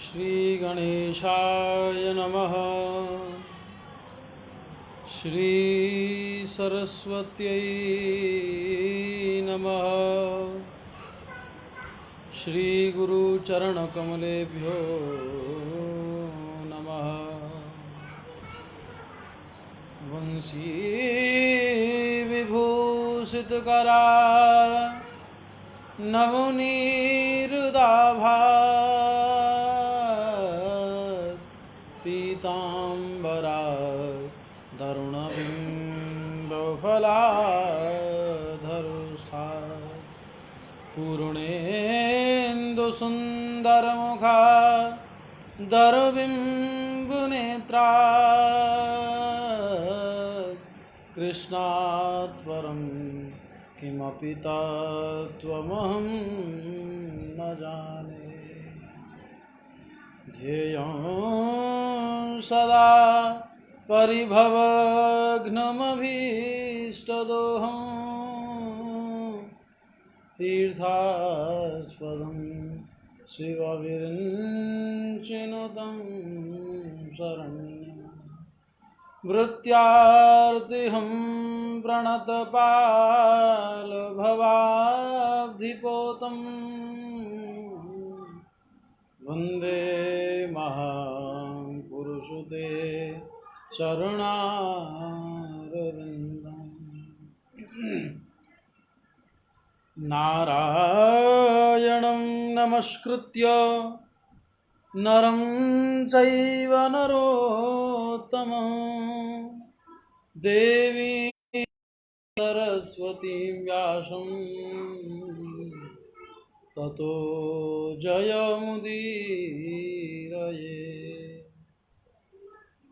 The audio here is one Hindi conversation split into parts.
श्री गणेशाय नमः। श्री सरस्वत्यै नमः। श्री गुरुचरणकमलेभ्यो नमः। वंशी विभूषितकरा नवनीरुदाभा पीताम्बरा तरुणबिम्बफलाधरुषा पूर्णेन्दुसुन्दरमुखा दरबिम्बुनेत्रा कृष्णात् परं किमपि तत्त्वमहं न जाने। ध्येयं सदा परिभवघ्नमभीष्टदोहं तीर्थास्पदं शिवविरिञ्चिनुतं शरण्यं। भृत्यार्तिहं प्रणतपालभवाब्धिपोतं वन्दे महापुरुषते चरणारविन्दम्। नारायणं नमस्कृत्य नरं चैव नरोत्तमं देवीं सरस्वतीं व्यासं ततो जयमुदीरये।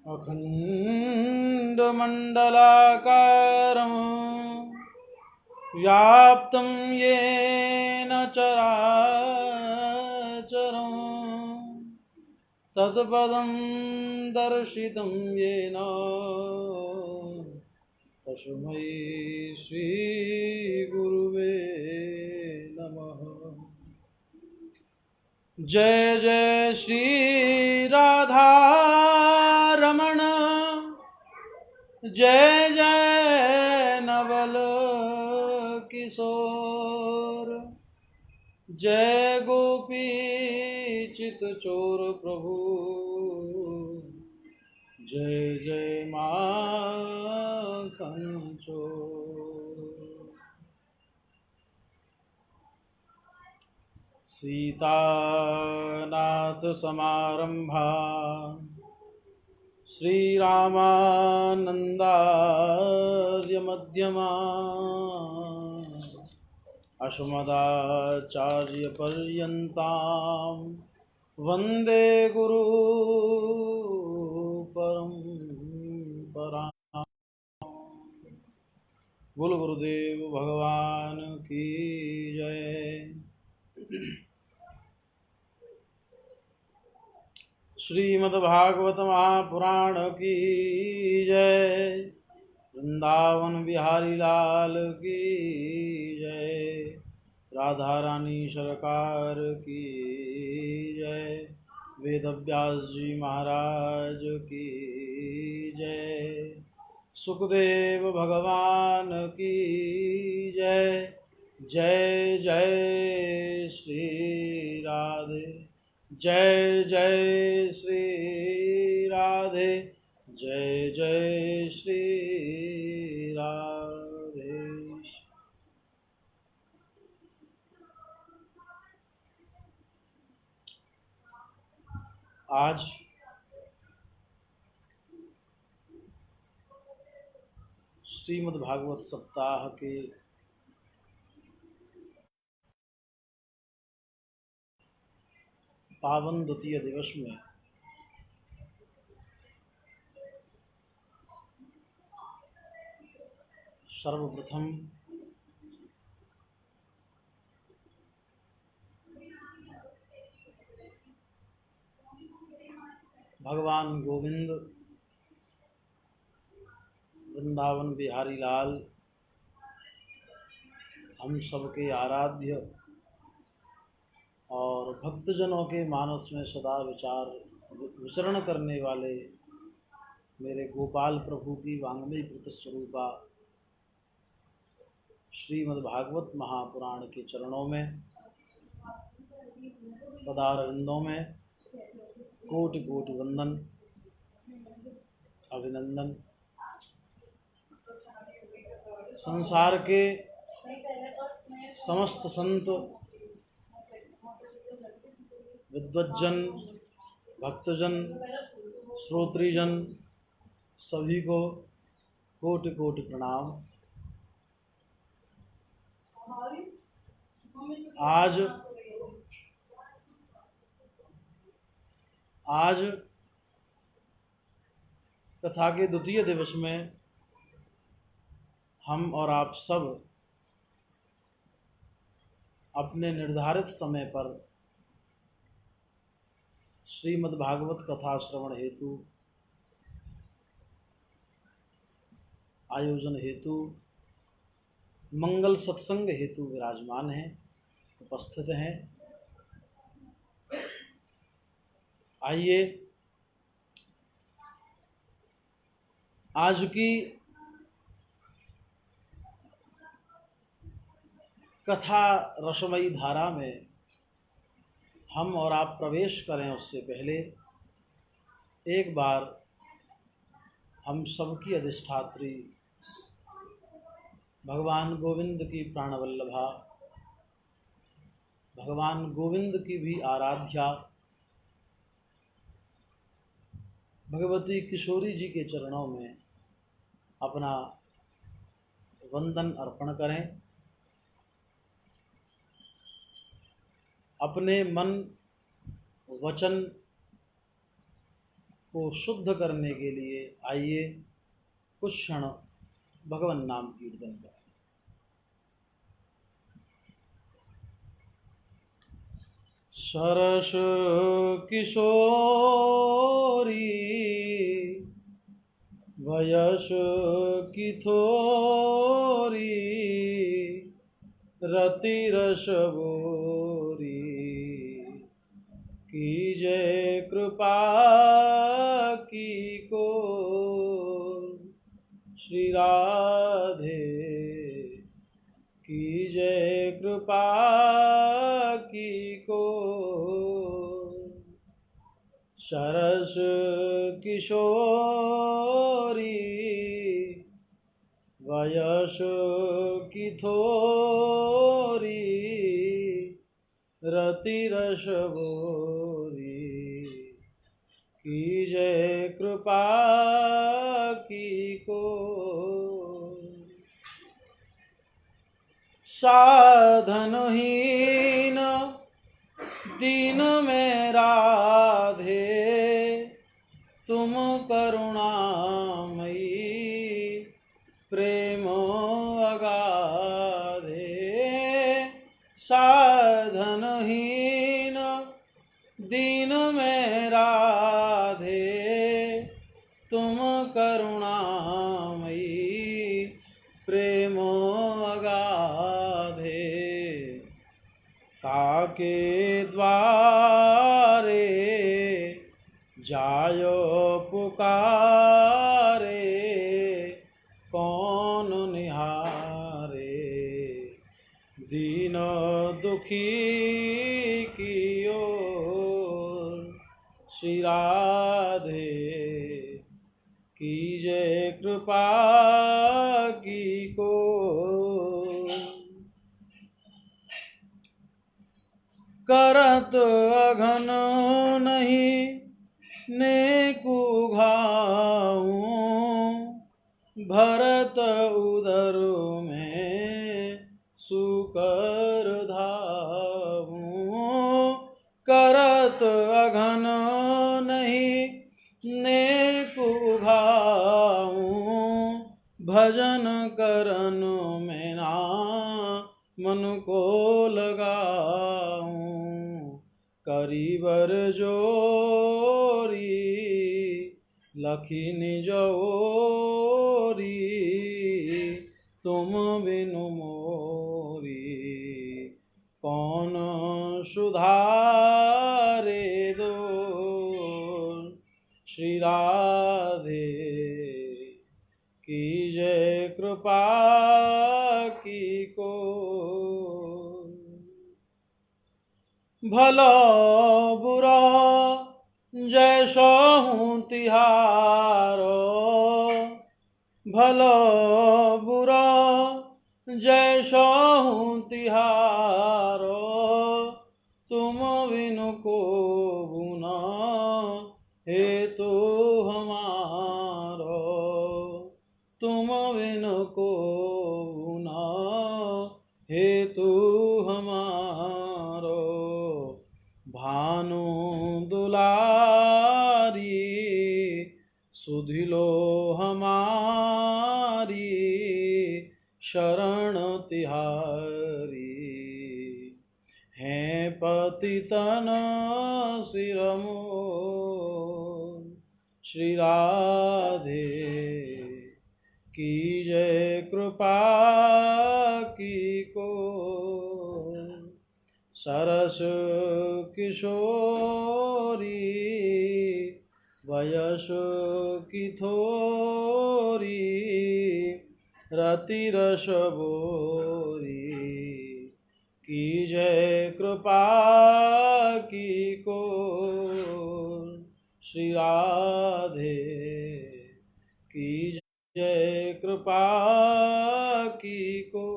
अखण्डमण्डलाकारं व्याप्तं येन चराचरं तत्पदं दर्शितं येन तस्मै श्रीगुरुवे नमः। जय जय श्री राधा रमण, जय जय नवल किशोर, जय गोपी चित चोर प्रभु, जय जय माखन चोर। सीतानाथ समारंभा श्रीरामानंदार्य मध्यमा अस्मदाचार्य पर्यन्तां वन्दे गुरु परंपरा। बोलो गुरुदेव भगवान की जय। श्रीमद्भागवत महापुराण की जय। वृंदावन बिहारी लाल की जय। राधा रानी सरकार की जय। वेदव्यास जी महाराज की जय। सुखदेव भगवान की जय। जय जय श्री राधे, जय जय श्री राधे, जय जय श्री राधे। आज श्रीमद् भागवत सप्ताह के पावन द्वितीय दिवस में सर्वप्रथम भगवान गोविंद वृंदावन बिहारी लाल हम सबके आराध्य और भक्तजनों के मानस में सदा विचरण करने वाले मेरे गोपाल प्रभु की वांग्मयी कृत स्वरूपा श्रीमद्भागवत महापुराण के चरणों में, पदारविंदों में कोटि कोटि वंदन अभिनंदन। संसार के समस्त संत विद्वज्जन, भक्तजन, श्रोत्रीजन सभी को कोटि कोटि प्रणाम। आज कथा के द्वितीय दिवस में हम और आप सब अपने निर्धारित समय पर श्रीमद्भागवत कथा श्रवण हेतु, आयोजन हेतु, मंगल सत्संग हेतु विराजमान हैं, उपस्थित हैं। आइए आज की कथा रसमयी धारा में हम और आप प्रवेश करें उससे पहले एक बार हम सबकी अधिष्ठात्री भगवान गोविंद की प्राणवल्लभा, भगवान गोविंद की भी आराध्या भगवती किशोरी जी के चरणों में अपना वंदन अर्पण करें। अपने मन वचन को शुद्ध करने के लिए आइए कुछ क्षण भगवान नाम कीर्तन करें। सरस किशोरी वयस की थोरी, रति रस बोरी, कीजे कृपा की को श्री राधे, कीजे कृपा की को। सरस किशोरी वयस की थोरी, रति रस बोरी, कीजे कृपा की को। साधनहीन दीन में राधे, तुम करुणामयी प्रेम अगाधे। साधनहीन दीन में राधे, तुम करुणामयी प्रेम अगाधे। काके द्वारे जायो पुकारे, कौन निहारे दीन दुखी की ओर। श्री राधे कीजे कृपा की को। करत अघन नहीं नेकु घाऊं, भरत उदर में सुकर धाऊं। करत अघन नहीं नेकु घाऊं, भजन करन में ना मन को लगाऊं। करीबर जोरी लखी निज ओरी, तुम बिनु मोरी कौन सुधारी। श्री राधे की जय कृपा की को। भलो बुरा जैसो हूँ तिहारो, भलो बुरा जैसो हूँ तिहारो, तुम बिनु को बुना हेतु हमारो, तुम बिनु को बुना हेतु हमारो। भानु दुलारी सुधिलो हमारी, शरण तिहारी हैं पतितन सिरमो। श्री राधे की जय कृपा की को। सरस किशोरी वयस की थोरी, रति रस बोरी की जय कृपा की को। श्री राधे की जय कृपा की को।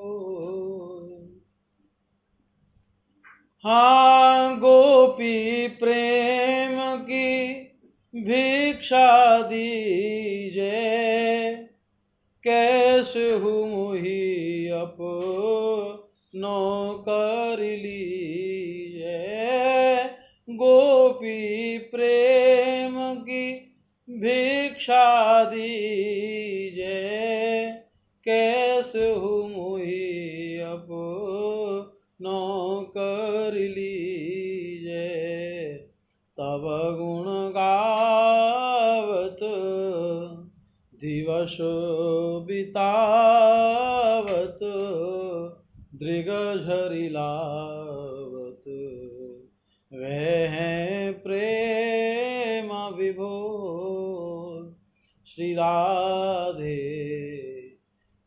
हाँ गोपी प्रेम की भिक्षा दीजे, कैसे हूँ मुही अपनो कर लीजे। गोपी प्रेम की भिक्षा दीजे, कैसे हूँ मुही अपनो कर लीजे। तब गुण गावत दिवस बितावत, दृग झरी लावत, वह हैं प्रेम विभोर। श्री राधे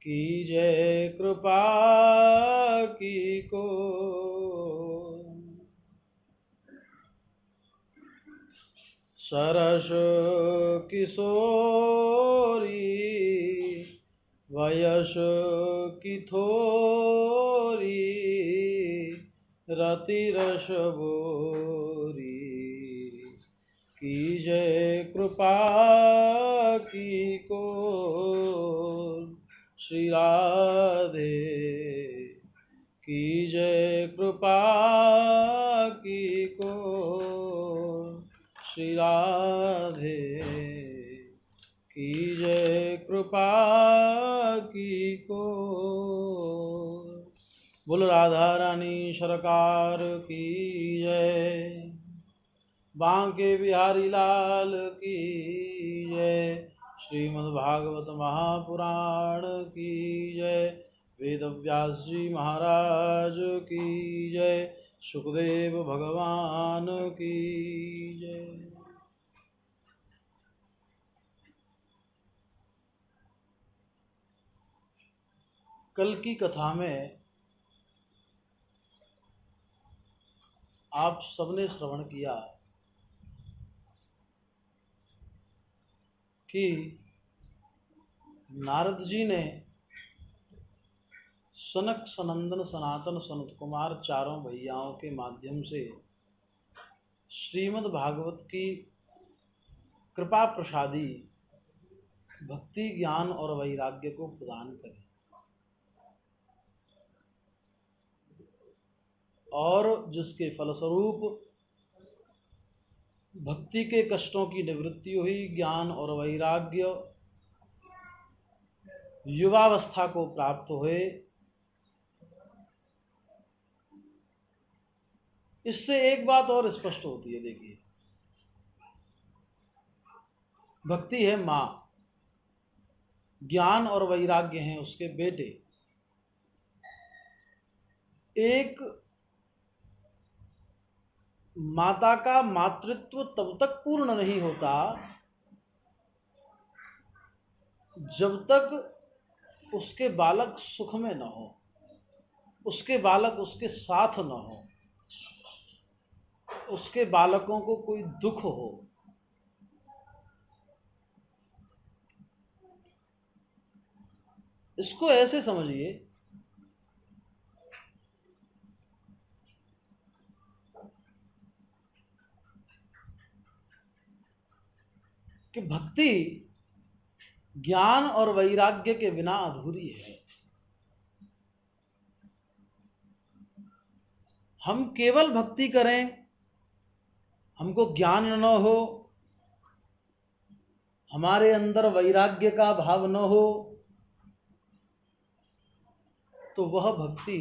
की जय कृपा की को। सरस किशोरी वयस की थोरी, रति रस बोरी की जय कृपा की को। श्री राधे की जय कृपा की को। श्री राधे की जय कृपा की को। बोल राधा रानी सरकार की जय। बांके बिहारी लाल की जय। श्रीमद् भागवत महापुराण की जय। वेद व्यास जी महाराज की जय। सुखदेव भगवान की जय। कल की कथा में आप सबने श्रवण किया कि नारद जी ने सनक सनंदन सनातन सनत कुमार चारों भैयाओं के माध्यम से श्रीमद् भागवत की कृपा प्रसादी भक्ति ज्ञान और वैराग्य को प्रदान करें, और जिसके फलस्वरूप भक्ति के कष्टों की निवृत्ति हुई, ज्ञान और वैराग्य युवावस्था को प्राप्त हुए। इससे एक बात और स्पष्ट होती है, देखिए, भक्ति है माँ, ज्ञान और वैराग्य हैं उसके बेटे। एक माता का मातृत्व तब तक पूर्ण नहीं होता जब तक उसके बालक सुख में न हो, उसके बालक उसके साथ न हो, उसके बालकों को कोई दुख हो, इसको ऐसे समझिए कि भक्ति ज्ञान और वैराग्य के बिना अधूरी है। हम केवल भक्ति करें, हमको ज्ञान न हो, हमारे अंदर वैराग्य का भाव न हो, तो वह भक्ति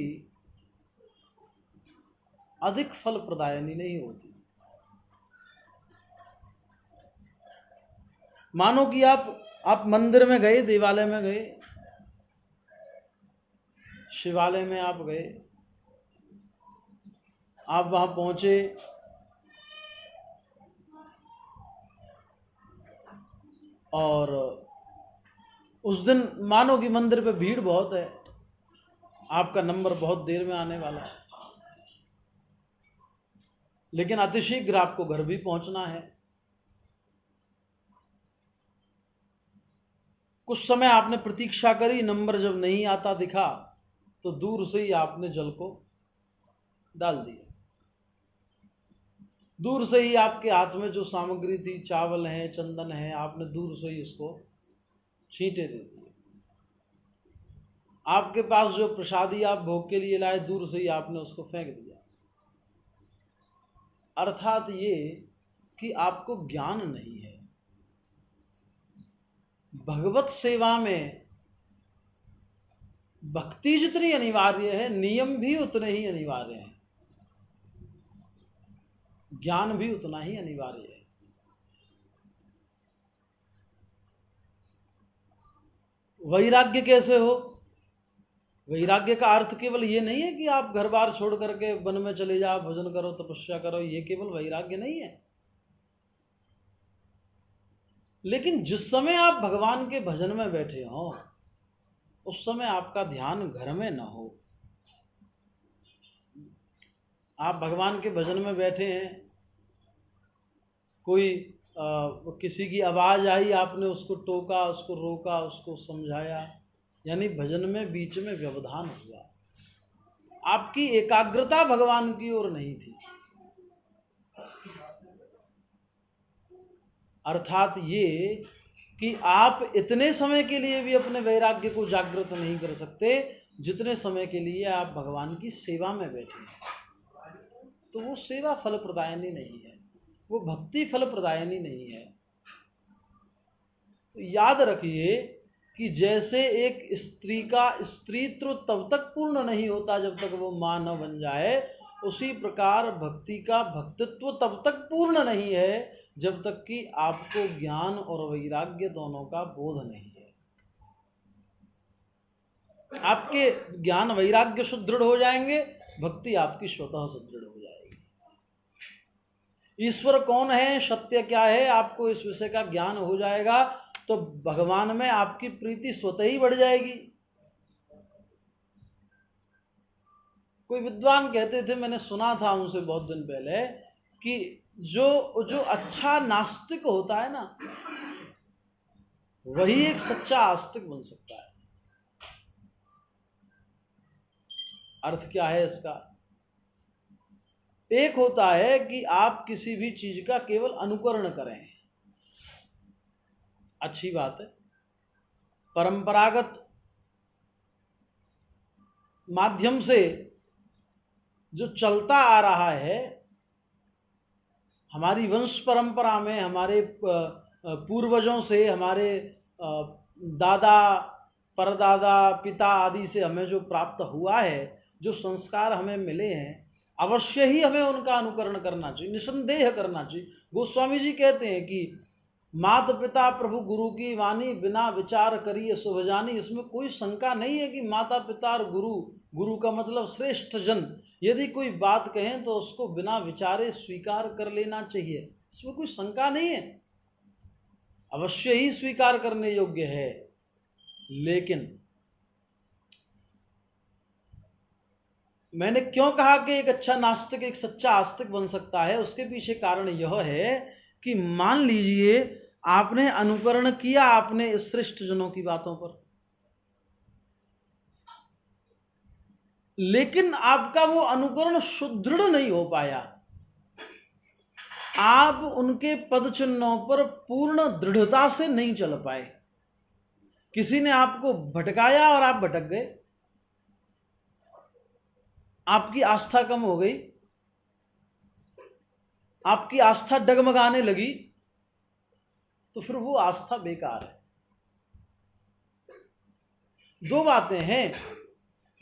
अधिक फल प्रदायनी नहीं होती। मानो कि आप मंदिर में गए, देवालय में गए, शिवालय में आप गए, आप वहां पहुंचे, और उस दिन मानो कि मंदिर पे भीड़ बहुत है, आपका नंबर बहुत देर में आने वाला है, लेकिन अतिशीघ्र आपको घर भी पहुंचना है। कुछ समय आपने प्रतीक्षा करी, नंबर जब नहीं आता दिखा तो दूर से ही आपने जल को डाल दिया। दूर से ही आपके हाथ में जो सामग्री थी, चावल है, चंदन है, आपने दूर से ही इसको छींटे दे दिए। आपके पास जो प्रसादी आप भोग के लिए लाए, दूर से ही आपने उसको फेंक दिया। अर्थात ये कि आपको ज्ञान नहीं है। भगवत सेवा में भक्ति जितनी अनिवार्य है, नियम भी उतने ही अनिवार्य हैं, ज्ञान भी उतना ही अनिवार्य है। वैराग्य कैसे हो? वैराग्य का अर्थ केवल ये नहीं है कि आप घर बार छोड़ करके वन में चले जाओ, भजन करो, तपस्या करो, ये केवल वैराग्य नहीं है। लेकिन जिस समय आप भगवान के भजन में बैठे हो, उस समय आपका ध्यान घर में न हो। आप भगवान के भजन में बैठे हैं, कोई किसी की आवाज आई, आपने उसको टोका, उसको रोका, उसको समझाया, यानी भजन में बीच में व्यवधान हुआ, आपकी एकाग्रता भगवान की ओर नहीं थी। अर्थात ये कि आप इतने समय के लिए भी अपने वैराग्य को जागृत नहीं कर सकते जितने समय के लिए आप भगवान की सेवा में बैठे हैं। तो वो सेवा फल प्रदायनी नहीं है, वो भक्ति फल प्रदायनी नहीं है। तो याद रखिए कि जैसे एक स्त्री का स्त्रीत्व तब तक पूर्ण नहीं होता जब तक वो मां न बन जाए, उसी प्रकार भक्ति का भक्तित्व तब तक पूर्ण नहीं है जब तक कि आपको ज्ञान और वैराग्य दोनों का बोध नहीं है। आपके ज्ञान वैराग्य सुदृढ़ हो जाएंगे, भक्ति आपकी स्वतः सुदृढ़ हो जाएगी। ईश्वर कौन है, सत्य क्या है, आपको इस विषय का ज्ञान हो जाएगा तो भगवान में आपकी प्रीति स्वतः ही बढ़ जाएगी। कोई विद्वान कहते थे, मैंने सुना था उनसे बहुत दिन पहले, कि जो अच्छा नास्तिक होता है ना, वही एक सच्चा आस्तिक बन सकता है। अर्थ क्या है इसका? एक होता है कि आप किसी भी चीज का केवल अनुकरण करें, अच्छी बात है, परंपरागत माध्यम से जो चलता आ रहा है, हमारी वंश परंपरा में, हमारे पूर्वजों से, हमारे दादा परदादा पिता आदि से हमें जो प्राप्त हुआ है, जो संस्कार हमें मिले हैं, अवश्य ही हमें उनका अनुकरण करना चाहिए, निसंदेह करना चाहिए। गोस्वामी जी कहते हैं कि मात पिता प्रभु गुरु की वाणी, बिना विचार करिए शुभ जानी। इसमें कोई शंका नहीं है कि माता पिता और गुरु, गुरु का मतलब श्रेष्ठ जन, यदि कोई बात कहें तो उसको बिना विचारे स्वीकार कर लेना चाहिए, इसमें कोई शंका नहीं है, अवश्य ही स्वीकार करने योग्य है। लेकिन मैंने क्यों कहा कि एक अच्छा नास्तिक एक सच्चा आस्तिक बन सकता है, उसके पीछे कारण यह है कि मान लीजिए आपने अनुकरण किया आपने श्रेष्ठ जनों की बातों पर, लेकिन आपका वो अनुकरण सुदृढ़ नहीं हो पाया, आप उनके पद चिन्हों पर पूर्ण दृढ़ता से नहीं चल पाए, किसी ने आपको भटकाया और आप भटक गए, आपकी आस्था कम हो गई, आपकी आस्था डगमगाने लगी, तो फिर वो आस्था बेकार है। दो बातें हैं,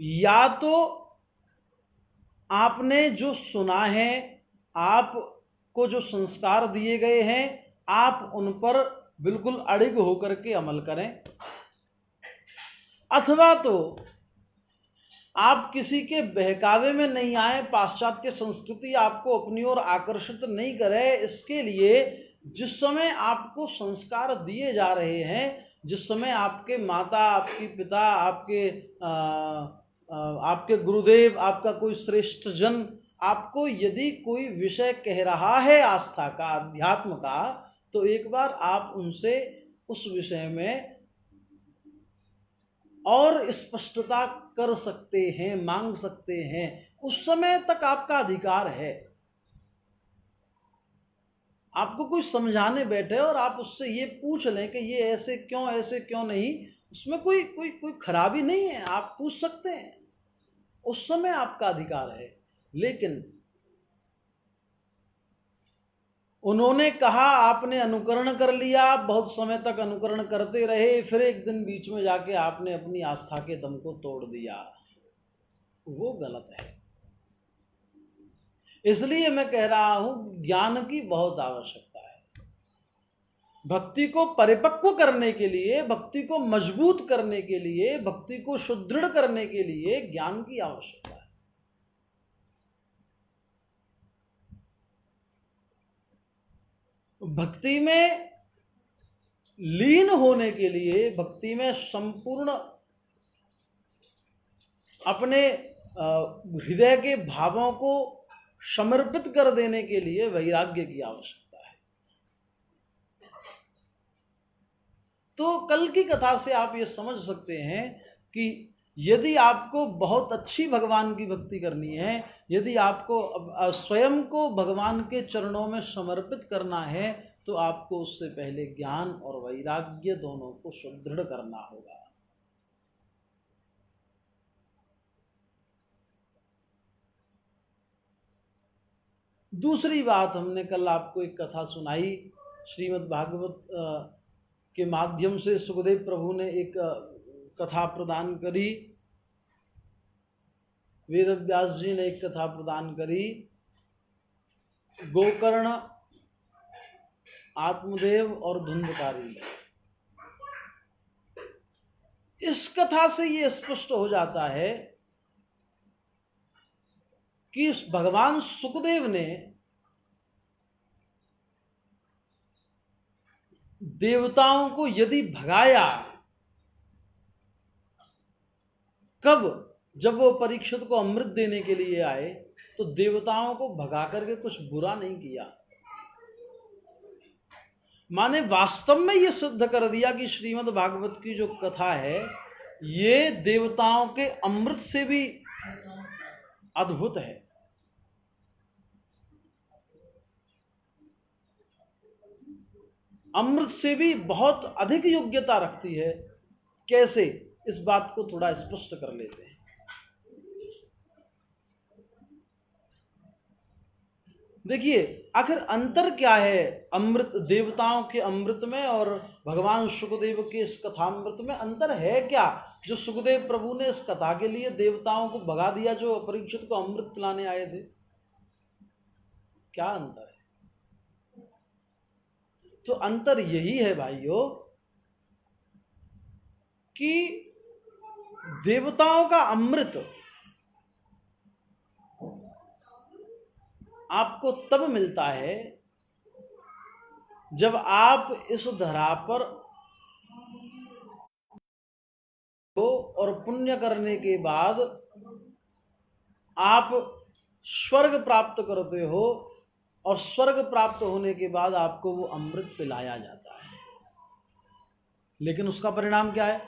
या तो आपने जो सुना है, आपको जो संस्कार दिए गए हैं, आप उन पर बिल्कुल अड़िग होकर के अमल करें, अथवा तो आप किसी के बहकावे में नहीं आए, पाश्चात्य संस्कृति आपको अपनी ओर आकर्षित नहीं करे, इसके लिए जिस समय आपको संस्कार दिए जा रहे हैं, जिस समय आपके माता, आपके पिता, आपके गुरुदेव, आपका कोई श्रेष्ठ जन आपको यदि कोई विषय कह रहा है आस्था का, अध्यात्म का, तो एक बार आप उनसे उस विषय में और स्पष्टता कर सकते हैं, मांग सकते हैं, उस समय तक आपका अधिकार है। आपको कोई समझाने बैठे और आप उससे ये पूछ लें कि ये ऐसे क्यों नहीं, उसमें कोई कोई कोई खराबी नहीं है, आप पूछ सकते हैं, उस समय आपका अधिकार है। लेकिन उन्होंने कहा, आपने अनुकरण कर लिया, बहुत समय तक अनुकरण करते रहे, फिर एक दिन बीच में जाके आपने अपनी आस्था के दम को तोड़ दिया, वो गलत है। इसलिए मैं कह रहा हूं ज्ञान की बहुत आवश्यकता है। भक्ति को परिपक्व करने के लिए, भक्ति को मजबूत करने के लिए, भक्ति को सुदृढ़ करने के लिए ज्ञान की आवश्यकता है। भक्ति में लीन होने के लिए, भक्ति में संपूर्ण अपने हृदय के भावों को समर्पित कर देने के लिए वैराग्य की आवश्यकता है। तो कल की कथा से आप ये समझ सकते हैं कि यदि आपको बहुत अच्छी भगवान की भक्ति करनी है, यदि आपको स्वयं को भगवान के चरणों में समर्पित करना है, तो आपको उससे पहले ज्ञान और वैराग्य दोनों को सुदृढ़ करना होगा। दूसरी बात, हमने कल आपको एक कथा सुनाई, श्रीमद् भागवत के माध्यम से सुखदेव प्रभु ने एक कथा प्रदान करी, वेदव्यास जी ने एक कथा प्रदान करी, गोकर्ण, आत्मदेव और धुंधकारी। इस कथा से ये स्पष्ट हो जाता है कि भगवान सुखदेव ने देवताओं को यदि भगाया, कब? जब वो परीक्षित को अमृत देने के लिए आए, तो देवताओं को भगा करके कुछ बुरा नहीं किया, माने वास्तव में ये सिद्ध कर दिया कि श्रीमद् भागवत की जो कथा है ये देवताओं के अमृत से भी अद्भुत है। अमृत से भी बहुत अधिक योग्यता रखती है। कैसे? इस बात को थोड़ा स्पष्ट कर लेते हैं। देखिए, आखिर अंतर क्या है अमृत, देवताओं के अमृत में और भगवान सुखदेव के इस कथामृत में अंतर है क्या? जो सुखदेव प्रभु ने इस कथा के लिए देवताओं को भगा दिया जो परीक्षित को अमृत पिलाने आए थे, क्या अंतर है? तो अंतर यही है भाइयों कि देवताओं का अमृत आपको तब मिलता है जब आप इस धरा पर और पुण्य करने के बाद आप स्वर्ग प्राप्त करते हो, और स्वर्ग प्राप्त होने के बाद आपको वो अमृत पिलाया जाता है। लेकिन उसका परिणाम क्या है?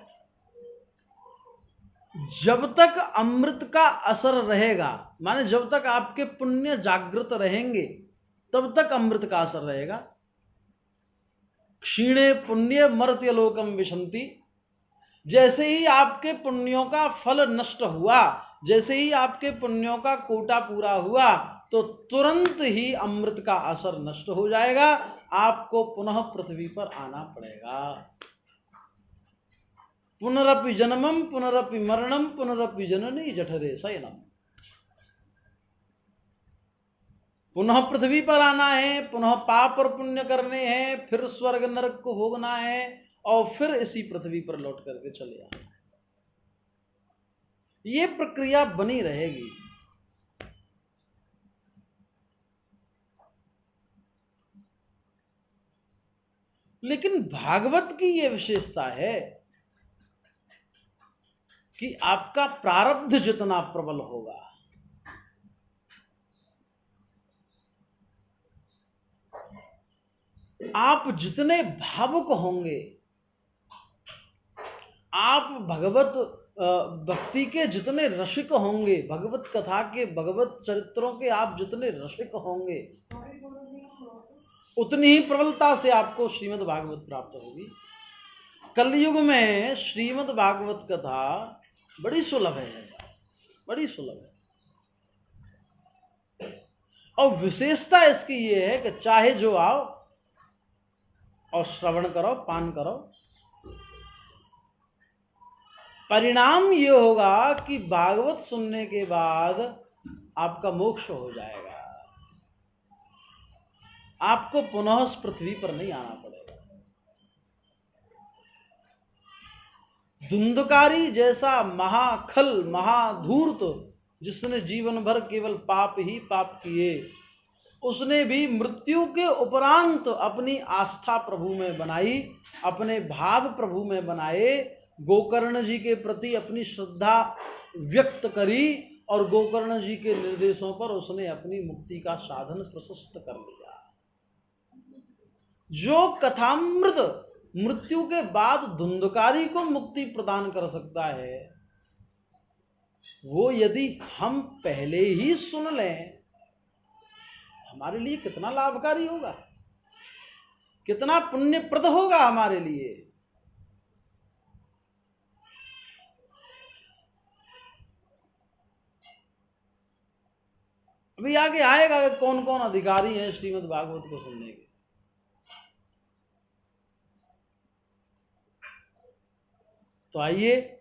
जब तक अमृत का असर रहेगा, माने जब तक आपके पुण्य जागृत रहेंगे तब तक अमृत का असर रहेगा। क्षीणे पुण्य मर्त्य लोकम विशंति, जैसे ही आपके पुण्यों का फल नष्ट हुआ, जैसे ही आपके पुण्यों का कोटा पूरा हुआ, तो तुरंत ही अमृत का असर नष्ट हो जाएगा, आपको पुनः पृथ्वी पर आना पड़ेगा। पुनरपि जन्मम पुनरपि मरणम पुनरपि जननी जठरे शयनम। पुनः पृथ्वी पर आना है, पुनः पाप और पुण्य करने हैं, फिर स्वर्ग नरक को भोगना है, और फिर इसी पृथ्वी पर लौट करके चले आना है। ये प्रक्रिया बनी रहेगी। लेकिन भागवत की ये विशेषता है कि आपका प्रारब्ध जितना प्रबल होगा, आप जितने भावुक होंगे, आप भगवत भक्ति के जितने रसिक होंगे, भगवत कथा के, भगवत चरित्रों के आप जितने रसिक होंगे, उतनी ही प्रबलता से आपको श्रीमद् भागवत प्राप्त होगी। कलयुग में श्रीमद् भागवत कथा बड़ी सुलभ है, ऐसा बड़ी सुलभ है। और विशेषता इसकी ये है कि चाहे जो आओ और श्रवण करो, पान करो, परिणाम ये होगा कि भागवत सुनने के बाद आपका मोक्ष हो जाएगा, आपको पुनः इस पृथ्वी पर नहीं आना पड़ेगा। धुंधकारी जैसा महाखल महाधूर्त, जिसने जीवन भर केवल पाप ही पाप किए, उसने भी मृत्यु के उपरांत अपनी आस्था प्रभु में बनाई, अपने भाव प्रभु में बनाए, गोकर्ण जी के प्रति अपनी श्रद्धा व्यक्त करी, और गोकर्ण जी के निर्देशों पर उसने अपनी मुक्ति का साधन प्रशस्त कर लिया। जो कथामृत मृत्यु के बाद धुंधकारी को मुक्ति प्रदान कर सकता है, वो यदि हम पहले ही सुन लें, हमारे लिए कितना लाभकारी होगा, कितना पुण्यप्रद होगा हमारे लिए। अभी आगे आएगा कौन कौन अधिकारी हैं श्रीमद् भागवत को सुनने के। तो आइए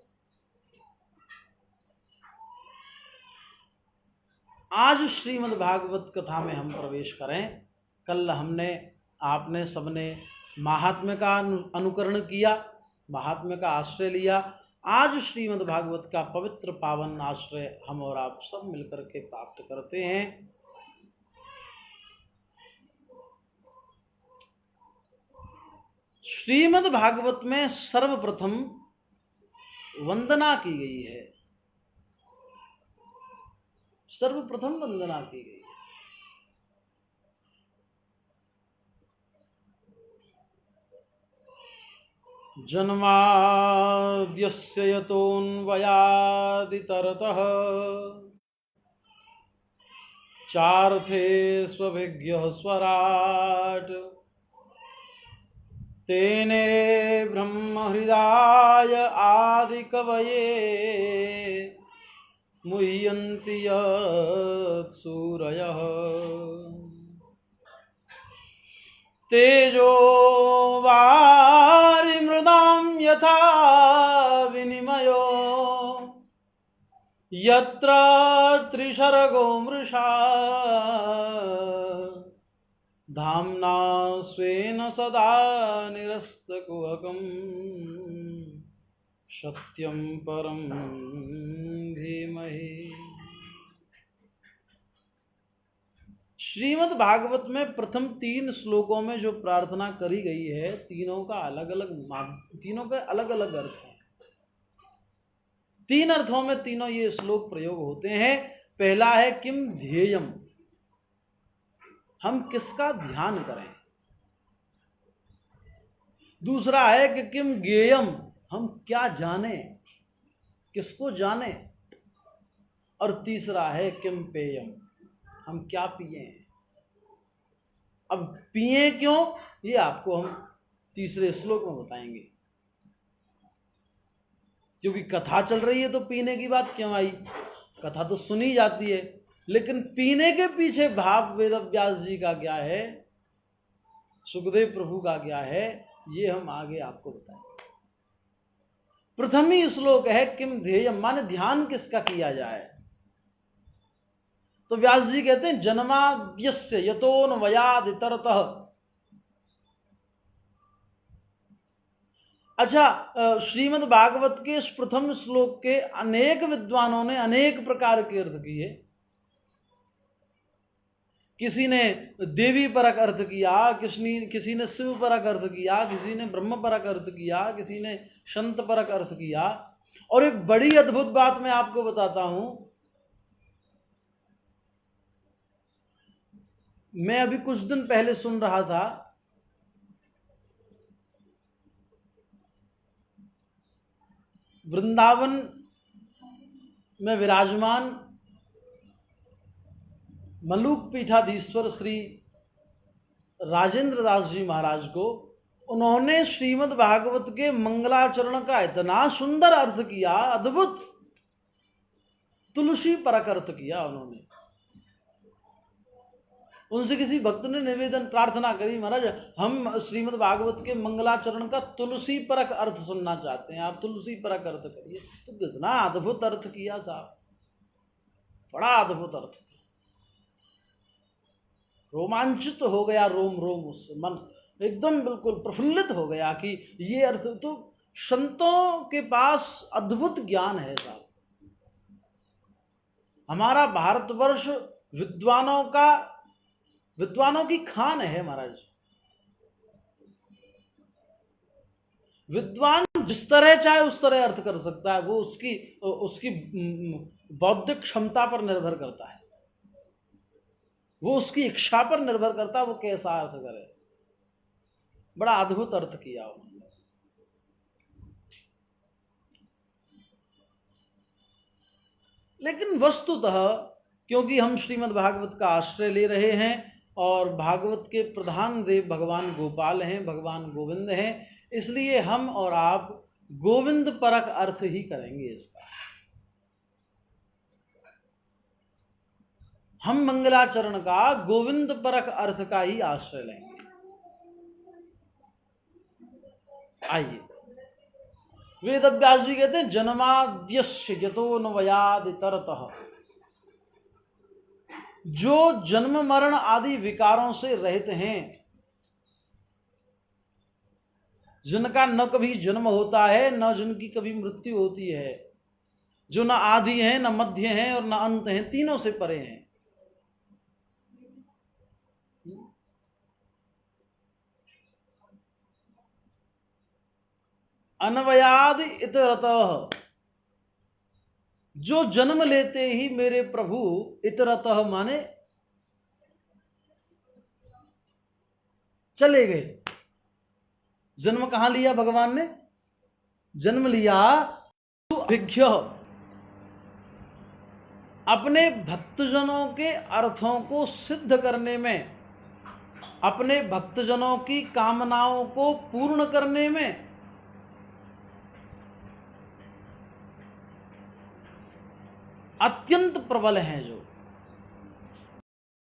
आज श्रीमद् भागवत कथा में हम प्रवेश करें। कल आपने सबने महात्म्य का अनुकरण किया, महात्म्य का आश्रय लिया। आज श्रीमद् भागवत का पवित्र पावन आश्रय हम और आप सब मिलकर के प्राप्त करते हैं। श्रीमद् भागवत में सर्वप्रथम वंदना की गई है, सर्वप्रथम वंदना की गई है। जन्माद्यस्य यतोऽन्वयादितरतः चार्थे स्वभिज्ञः स्वराट् तेने ब्रह्महृदाय आदिकवये मुह्यन्ति यत्सूरयः तेजो वारिमृदां यथा विनिमयो यत्र त्रिशर्गो मृषा धाम्ना स्वेन सदा निरस्तकुहकं सत्यं परं धीमहि। श्रीमद् भागवत में प्रथम 3 श्लोकों में जो प्रार्थना करी गई है, तीनों का अलग अलग अर्थ है। तीन अर्थों में तीनों ये श्लोक प्रयोग होते हैं। पहला है किम ध्येयम, हम किसका ध्यान करें। दूसरा है कि किम ज्ञेयम, हम क्या जाने, किसको जाने। और तीसरा है किम पेयम, हम क्या पिए। अब पिए क्यों, ये आपको हम तीसरे श्लोक में बताएंगे। क्योंकि कथा चल रही है तो पीने की बात क्यों आई, कथा तो सुनी जाती है, लेकिन पीने के पीछे भाव वेदव्यास जी का क्या है, सुखदेव प्रभु का क्या है, ये हम आगे आपको बताएंगे। प्रथम ही श्लोक है किम ध्येयम, माने ध्यान किसका किया जाए। तो व्यास जी कहते हैं जन्माद्यस्य यतोऽन्वयाद् इतरतः। अच्छा, श्रीमद् भागवत के इस प्रथम श्लोक के अनेक विद्वानों ने अनेक प्रकार के अर्थ किए। किसी ने देवी परक अर्थ किया, किसी ने शिव परक अर्थ किया, किसी ने ब्रह्म परक अर्थ किया, किसी ने संत परक अर्थ किया। और एक बड़ी अद्भुत बात मैं आपको बताता हूं, मैं अभी कुछ दिन पहले सुन रहा था, वृंदावन में विराजमान मलूक पीठाधीश्वर श्री राजेंद्र दास जी महाराज को, उन्होंने श्रीमद् भागवत के मंगलाचरण का इतना सुंदर अर्थ किया, अद्भुत तुलसी परक अर्थ किया उन्होंने। उनसे किसी भक्त ने निवेदन प्रार्थना करी, महाराज हम श्रीमद् भागवत के मंगलाचरण का तुलसी परक अर्थ सुनना चाहते हैं, आप तुलसी परक अर्थ करिए। तो कितना अद्भुत अर्थ किया साहब, बड़ा अद्भुत अर्थ था, रोमांचित हो गया रोम रोम, उससे मन एकदम बिल्कुल प्रफुल्लित हो गया कि ये अर्थ तो संतों के पास अद्भुत ज्ञान है साहब। हमारा भारतवर्ष विद्वानों की खान है महाराज। विद्वान जिस तरह चाहे उस तरह अर्थ कर सकता है, वो उसकी बौद्धिक क्षमता पर निर्भर करता है, वो उसकी इच्छा पर निर्भर करता है, वो कैसा अर्थ करे। बड़ा अद्भुत अर्थ किया उन्होंने। लेकिन वस्तुतः क्योंकि हम श्रीमद् भागवत का आश्रय ले रहे हैं और भागवत के प्रधान देव भगवान गोपाल हैं, भगवान गोविंद हैं, इसलिए हम और आप गोविंद परक अर्थ ही करेंगे इसका। हम मंगलाचरण का गोविंद परक अर्थ का ही आश्रय लेंगे। आइए, वेदव्यास जी कहते हैं जन्माद्यस्य यतोऽन्वयाद् इतरतः, जो जन्म मरण आदि विकारों से रहित हैं, जिनका न कभी जन्म होता है न जिनकी कभी मृत्यु होती है, जो न आदि हैं न मध्य हैं और न अंत हैं, तीनों से परे हैं। अन्वयाद इतरतः, जो जन्म लेते ही मेरे प्रभु, इतरतः माने चले गए। जन्म कहां लिया भगवान ने, जन्म लिया अभिज्ञ, अपने भक्तजनों के अर्थों को सिद्ध करने में, अपने भक्तजनों की कामनाओं को पूर्ण करने में अत्यंत प्रबल हैं, जो